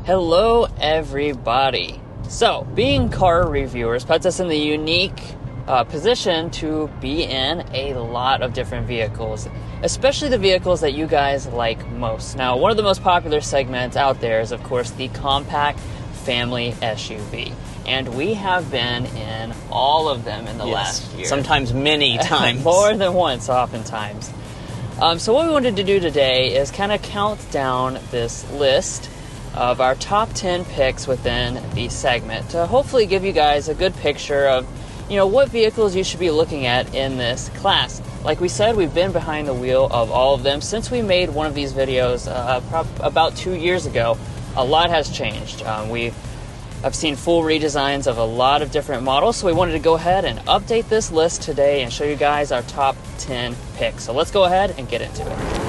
Hello everybody. So, being car reviewers puts us in the unique position to be in a lot of different vehicles, especially the vehicles that you guys like most. Now, one of the most popular segments out there is, of course, the compact family SUV. And we have been in all of them in the last year. Sometimes many times. More than once, oftentimes. So what we wanted to do today is kind of count down this list of our top 10 picks within the segment to hopefully give you guys a good picture of, what vehicles you should be looking at in this class. Like we said, we've been behind the wheel of all of them since we made one of these videos about 2 years ago. A lot has changed. I've seen full redesigns of a lot of different models, so we wanted to go ahead and update this list today and show you guys our top 10 picks. So let's go ahead and get into it.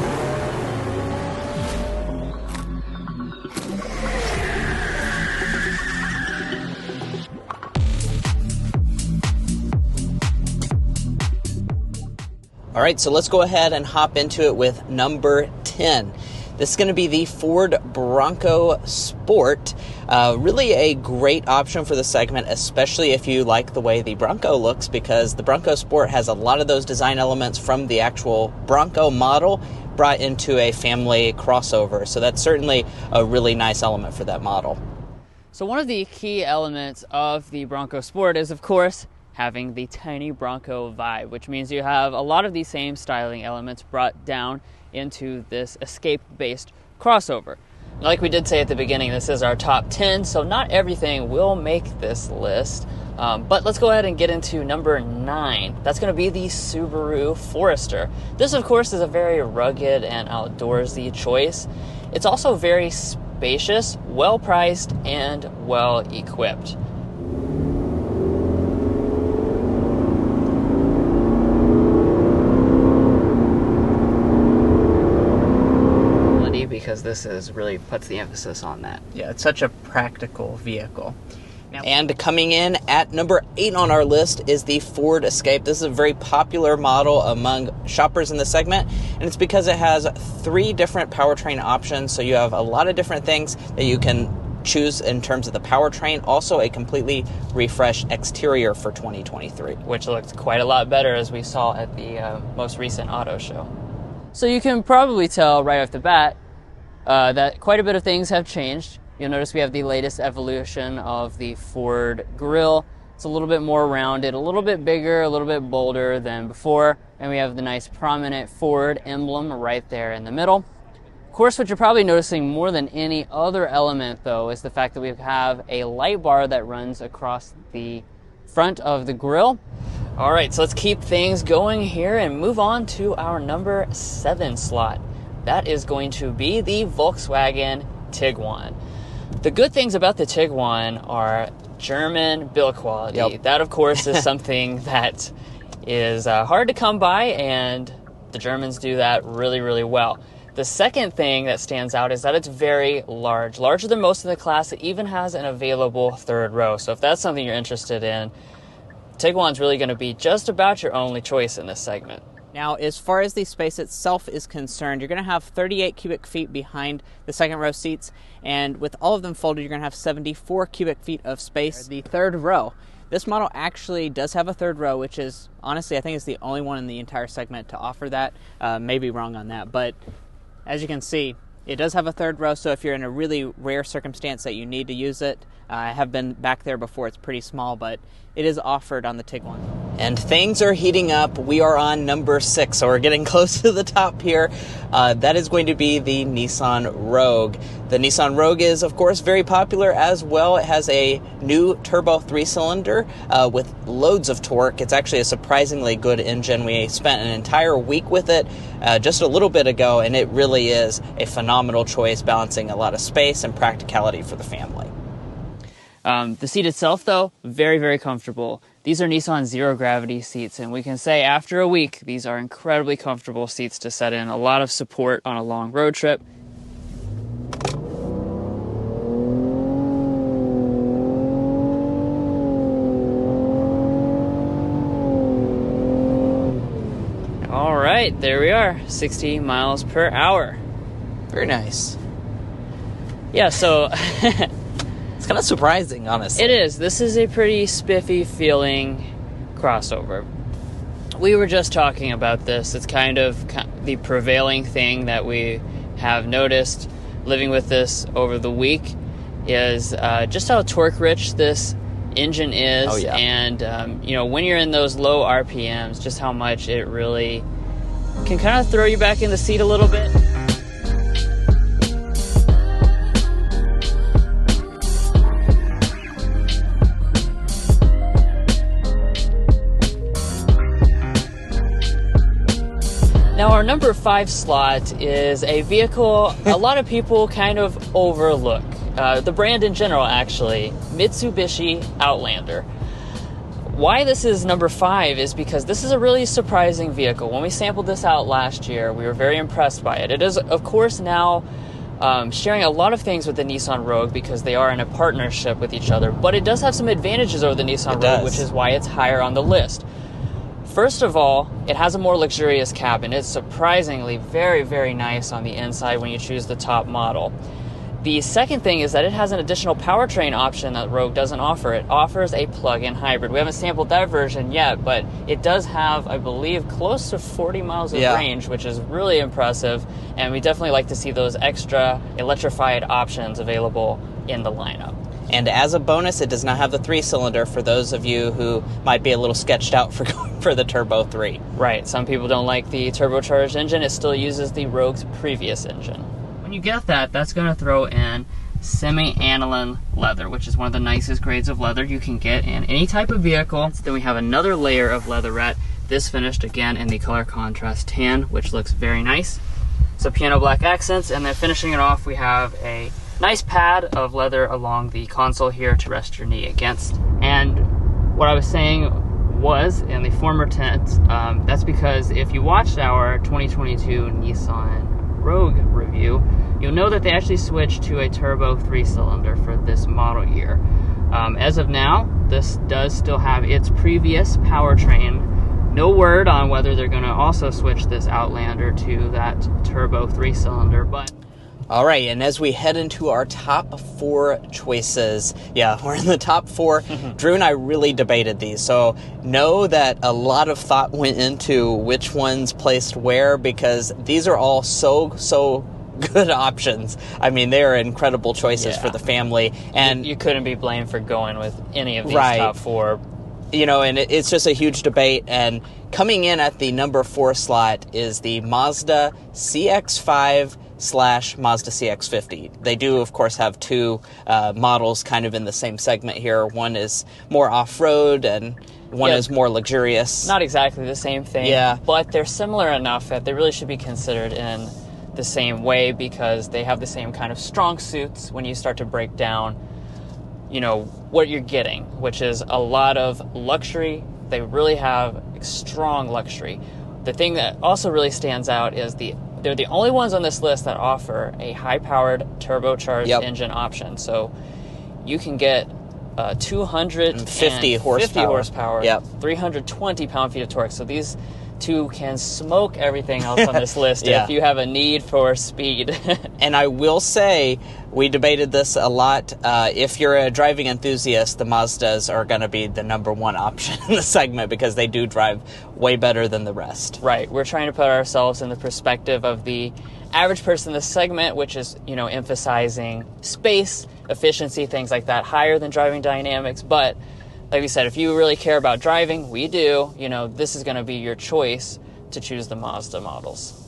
All right, so let's go ahead and hop into it with number 10. This is going to be the Ford Bronco Sport. Really a great option for the segment, especially if you like the way the Bronco looks, because the Bronco Sport has a lot of those design elements from the actual Bronco model brought into a family crossover. So that's certainly a really nice element for that model. So one of the key elements of the Bronco Sport is, of course, having the tiny Bronco vibe, which means you have a lot of these same styling elements brought down into this escape-based crossover. Like we did say at the beginning, this is our top 10, so not everything will make this list. But let's go ahead and get into number 9. That's going to be the Subaru Forester. This, of course, is a very rugged and outdoorsy choice. It's also very spacious, well-priced, and well-equipped. Because this really puts the emphasis on that. Yeah, it's such a practical vehicle. And coming in at number 8 on our list is the Ford Escape. This is a very popular model among shoppers in the segment, and it's because it has 3 different powertrain options, so you have a lot of different things that you can choose in terms of the powertrain. Also, a completely refreshed exterior for 2023. Which looks quite a lot better, as we saw at the most recent auto show. So you can probably tell right off the bat that quite a bit of things have changed. You'll notice we have the latest evolution of the Ford grille. It's a little bit more rounded, a little bit bigger, a little bit bolder than before. And we have the nice prominent Ford emblem right there in the middle. Of course, what you're probably noticing more than any other element, though, is the fact that we have a light bar that runs across the front of the grille. All right, so let's keep things going here and move on to our number 7 slot. That is going to be the Volkswagen Tiguan. The good things about the Tiguan are German build quality. Yep. That, of course, is something that is hard to come by, and the Germans do that really, really well. The second thing that stands out is that it's very large, larger than most of the class. It even has an available third row. So if that's something you're interested in, Tiguan's really going to be just about your only choice in this segment. Now, as far as the space itself is concerned, you're going to have 38 cubic feet behind the second row seats, and with all of them folded, you're going to have 74 cubic feet of space. The third row. This model actually does have a third row, which is, honestly, I think it's the only one in the entire segment to offer that. May be wrong on that, but as you can see, it does have a third row, so if you're in a really rare circumstance that you need to use it, I have been back there before. It's pretty small, but it is offered on the Tiguan. And things are heating up. We are on number 6, so we're getting close to the top here. That is going to be the Nissan Rogue. The Nissan Rogue is, of course, very popular as well. It has a new turbo 3-cylinder with loads of torque. It's actually a surprisingly good engine. We spent an entire week with it just a little bit ago, and it really is a phenomenal choice, balancing a lot of space and practicality for the family. The seat itself, though, very, very comfortable. These are Nissan zero-gravity seats, and we can say after a week, these are incredibly comfortable seats to set in. A lot of support on a long road trip. All right, there we are, 60 miles per hour. Very nice. Yeah, so it's kind of surprising, honestly. it is. This is a pretty spiffy feeling crossover. We were just talking about this. It's kind of the prevailing thing that we have noticed living with this over the week is just how torque rich this engine is. Oh, yeah. And you know, when you're in those low RPMs, just how much it really can kind of throw you back in the seat a little bit. Now, our number 5 slot is a vehicle a lot of people kind of overlook. The brand in general, actually, Mitsubishi Outlander. Why this is number 5 is because this is a really surprising vehicle. When we sampled this out last year, we were very impressed by it. It is, of course, now sharing a lot of things with the Nissan Rogue because they are in a partnership with each other, but it does have some advantages over the Nissan Rogue, which is why it's higher on the list. First of all, it has a more luxurious cabin. It's surprisingly very, very nice on the inside when you choose the top model. The second thing is that it has an additional powertrain option that Rogue doesn't offer. It offers a plug-in hybrid. We haven't sampled that version yet, but it does have, I believe, close to 40 miles of range, which is really impressive, and we definitely like to see those extra electrified options available in the lineup. And as a bonus, it does not have the 3-cylinder for those of you who might be a little sketched out for going for the Turbo 3. Right. Some people don't like the turbocharged engine. It still uses the Rogue's previous engine. When you get that, that's going to throw in semi-aniline leather, which is one of the nicest grades of leather you can get in any type of vehicle. Then we have another layer of leatherette, this finished again in the color contrast tan, which looks very nice. So piano black accents, and then finishing it off, we have a nice pad of leather along the console here to rest your knee against. And what I was saying was, in the former tense, that's because if you watched our 2022 Nissan Rogue review, you'll know that they actually switched to a turbo 3-cylinder for this model year. As of now, this does still have its previous powertrain. No word on whether they're going to also switch this Outlander to that turbo 3-cylinder, but all right, and as we head into our top 4 choices, yeah, we're in the top 4. Drew and I really debated these, so know that a lot of thought went into which ones placed where, because these are all so good options. I mean, they are incredible choices for the family, and you couldn't be blamed for going with any of these top 4. You know, and it's just a huge debate, and coming in at the number 4 slot is the Mazda CX-5 / Mazda CX-50. They do, of course, have 2 models kind of in the same segment here. One is more off-road, and one is more luxurious. Not exactly the same thing, but they're similar enough that they really should be considered in the same way because they have the same kind of strong suits when you start to break down, you know, what you're getting, which is a lot of luxury. They really have strong luxury. The thing that also really stands out is they're the only ones on this list that offer a high-powered turbocharged engine option. So you can get 250 horsepower, 320 pound-feet of torque. So these 2 can smoke everything else on this list if you have a need for speed. And I will say, we debated this a lot. If you're a driving enthusiast, the Mazdas are going to be the number 1 option in the segment because they do drive way better than the rest. Right. We're trying to put ourselves in the perspective of the average person in this segment, which is, you know, emphasizing space, efficiency, things like that, higher than driving dynamics. But like we said, if you really care about driving, we do, you know, this is going to be your choice to choose the Mazda models.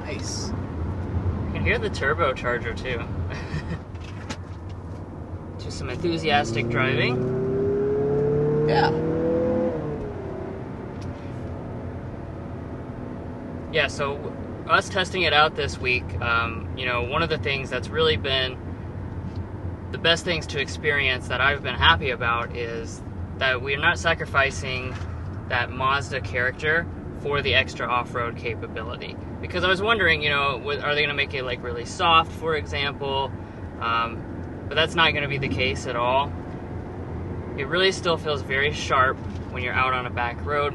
Nice. You can hear the turbocharger too. Just some enthusiastic driving. Yeah. Yeah, so us testing it out this week, you know, one of the things that's really been the best things to experience that I've been happy about is that we're not sacrificing that Mazda character for the extra off-road capability. Because I was wondering, you know, are they going to make it like really soft, for example? But that's not going to be the case at all. You It really still feels very sharp when you're out on a back road.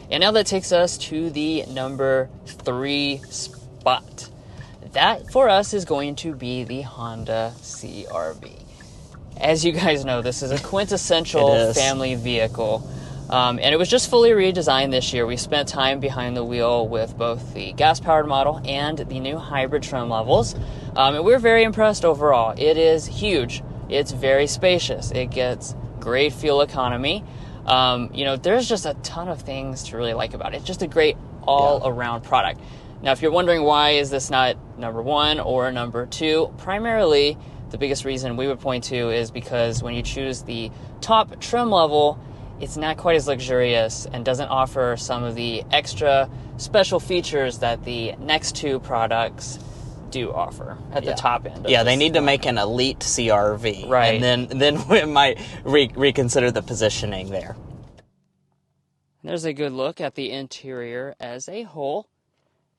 And now that takes us to the number 3 spot. That for us is going to be the Honda CR-V. As you guys know, this is a quintessential family vehicle. And it was just fully redesigned this year. We spent time behind the wheel with both the gas-powered model and the new hybrid trim levels. And we're very impressed overall. It is huge. It's very spacious. It gets great fuel economy. There's just a ton of things to really like about it. It's just a great all-around product. Now, if you're wondering why is this not number 1 or number 2, primarily the biggest reason we would point to is because when you choose the top trim level, it's not quite as luxurious and doesn't offer some of the extra special features that the next 2 products do offer at the top end. Yeah, they need to make an elite CR-V. Right. And then we might reconsider the positioning there. There's a good look at the interior as a whole.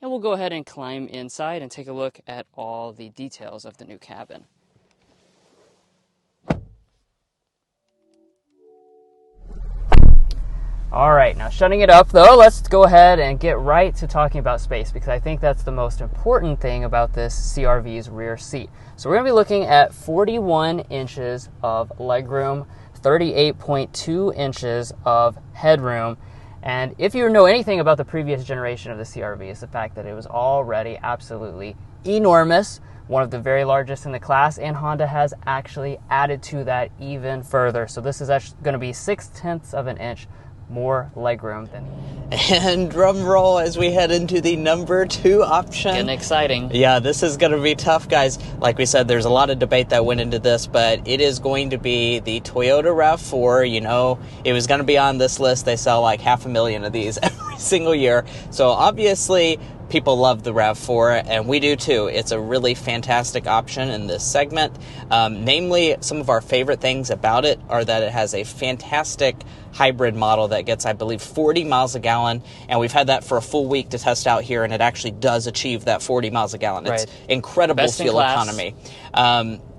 And we'll go ahead and climb inside and take a look at all the details of the new cabin. Alright, now shutting it up though, let's go ahead and get right to talking about space, because I think that's the most important thing about this CR-V's rear seat. So we're going to be looking at 41 inches of legroom, 38.2 inches of headroom, and if you know anything about the previous generation of the CR-V, it's the fact that it was already absolutely enormous, one of the very largest in the class, and Honda has actually added to that even further. So this is actually going to be 0.6 of an inch more legroom than. And drum roll as we head into the number 2 option. Getting exciting. Yeah, this is going to be tough, guys. Like we said, there's a lot of debate that went into this, but it is going to be the Toyota RAV4. You know, it was going to be on this list. They sell like 500,000 of these every single year. So obviously, people love the RAV4, and we do too. It's a really fantastic option in this segment. Namely, some of our favorite things about it are that it has a fantastic hybrid model that gets, I believe, 40 miles a gallon, and we've had that for a full week to test out here, and it actually does achieve that 40 miles a gallon. It's incredible fuel economy.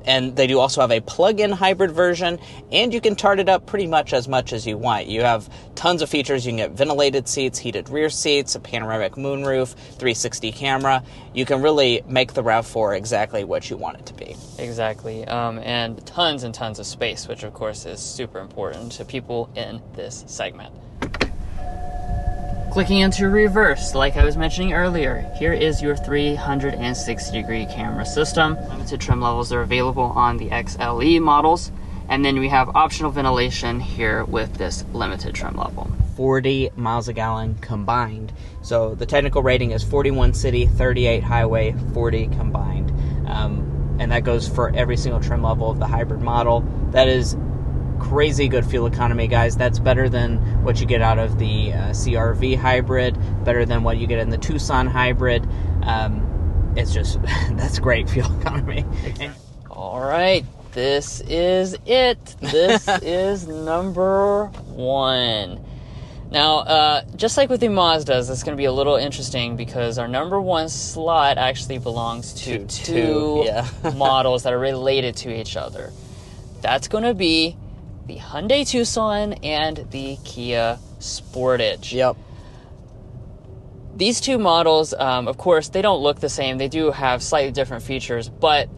And they do also have a plug-in hybrid version, and you can tart it up pretty much as you want. You have tons of features. You can get ventilated seats, heated rear seats, a panoramic moonroof, 360 camera. You can really make the RAV4 exactly what you want it to be. Exactly. And tons of space, which of course is super important to people in this segment. Clicking into reverse, like I was mentioning earlier, here is your 360-degree camera system. Limited trim levels are available on the XLE models, and then we have optional ventilation here with this limited trim level. 40 miles a gallon combined. So the technical rating is 41 city, 38 highway, 40 combined. And that goes for every single trim level of the hybrid model. That is crazy good fuel economy, guys. That's better than what you get out of the CR-V hybrid, better than what you get in the Tucson hybrid. It's just, that's great fuel economy. All right, this is it. This is number 1. Now, just like with the Mazdas, it's going to be a little interesting because our number 1 slot actually belongs to two models that are related to each other. That's going to be the Hyundai Tucson and the Kia Sportage. Yep. These 2 models, of course, they don't look the same. They do have slightly different features, but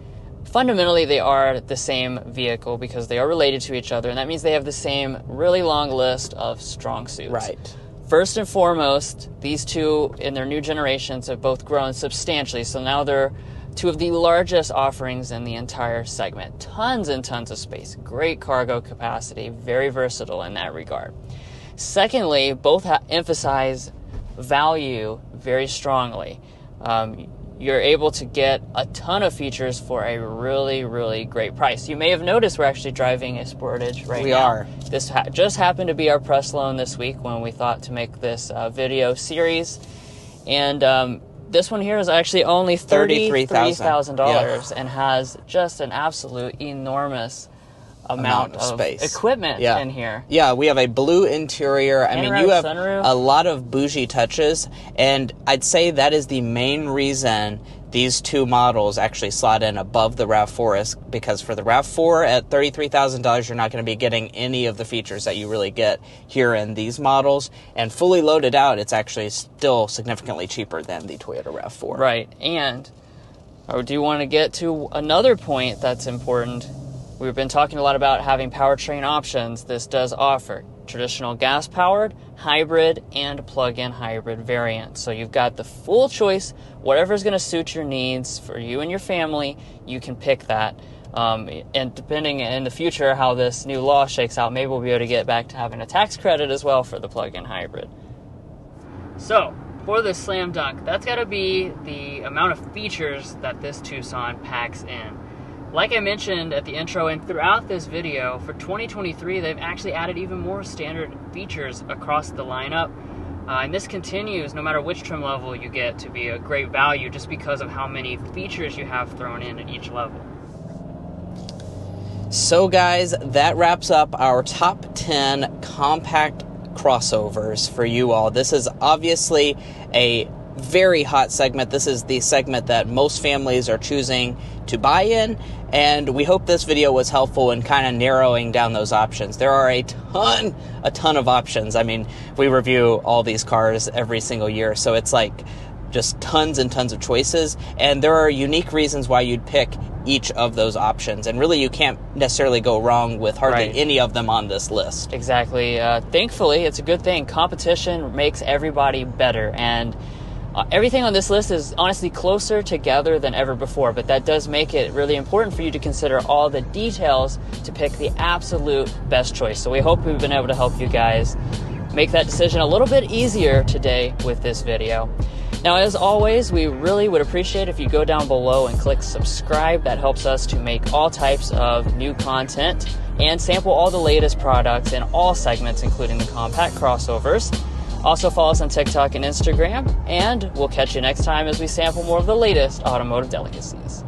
fundamentally they are the same vehicle because they are related to each other, and that means they have the same really long list of strong suits. Right. First and foremost, these 2 in their new generations have both grown substantially, so now they're 2 of the largest offerings in the entire segment. Tons and tons of space, great cargo capacity, very versatile in that regard. Secondly, both emphasize value very strongly. You're able to get a ton of features for a really, really great price. You may have noticed we're actually driving a Sportage right now. We are. This just happened to be our press loan this week when we thought to make this video series. And this one here is actually only $33,000 and has just an absolute enormous amount of space, equipment in here. Yeah, we have a blue interior. I mean, you have sunroof. A lot of bougie touches, and I'd say that is the main reason these two models actually slot in above the RAV4, because for the RAV4 at $33,000, you're not going to be getting any of the features that you really get here in these models. And fully loaded out, it's actually still significantly cheaper than the Toyota RAV4. Right, and I do want to get to another point that's important. We've been talking a lot about having powertrain options. This does offer traditional gas-powered, hybrid, and plug-in hybrid variants. So you've got the full choice. Whatever's going to suit your needs for you and your family, you can pick that. And depending in the future how this new law shakes out, maybe we'll be able to get back to having a tax credit as well for the plug-in hybrid. So, for this slam dunk, that's got to be the amount of features that this Tucson packs in. Like I mentioned at the intro and throughout this video, for 2023, they've actually added even more standard features across the lineup. And this continues, no matter which trim level you get, to be a great value just because of how many features you have thrown in at each level. So guys, that wraps up our top 10 compact crossovers for you all. This is obviously a very hot segment. This is the segment that most families are choosing to buy in, and we hope this video was helpful in kind of narrowing down those options. There are a ton of options. I mean, we review all these cars every single year, so it's like just tons and tons of choices, and there are unique reasons why you'd pick each of those options, and really you can't necessarily go wrong with hardly any of them on this list. Exactly. Thankfully, it's a good thing. Competition makes everybody better, and everything on this list is honestly closer together than ever before, but that does make it really important for you to consider all the details to pick the absolute best choice. So we hope we've been able to help you guys make that decision a little bit easier today with this video. Now, as always, we really would appreciate if you go down below and click subscribe. That helps us to make all types of new content and sample all the latest products in all segments, including the compact crossovers. Also follow us on TikTok and Instagram, and we'll catch you next time as we sample more of the latest automotive delicacies.